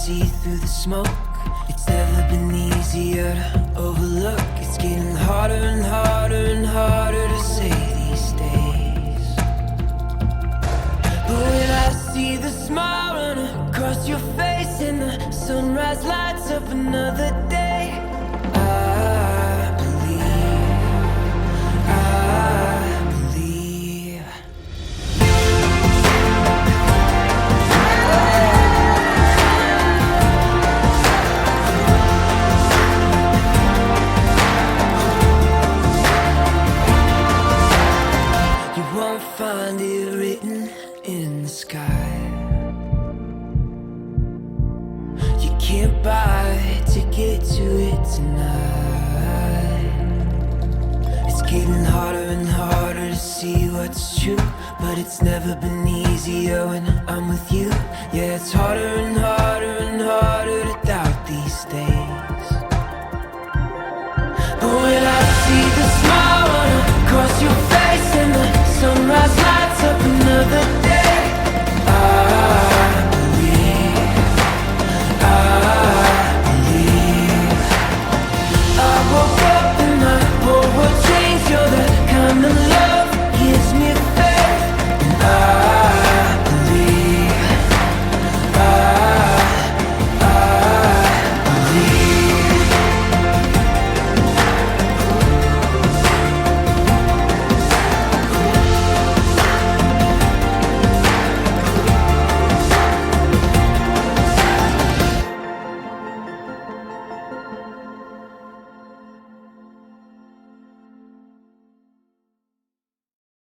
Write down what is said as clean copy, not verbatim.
see through the smoke. It's never been easier to overlook. It's getting harder and harder and harder to say these days. But when I see the smile run across your face and the sunrise lights up another day, I believe, I believe. You won't find it written in the sky. You can't buy a ticket to it tonight. It's getting harder and harder to see what's true, but it's never been easier when I'm with you. Yeah, it's harder and harder and harder to doubt these days. But when I see the smile run across your face and the sunrise lights up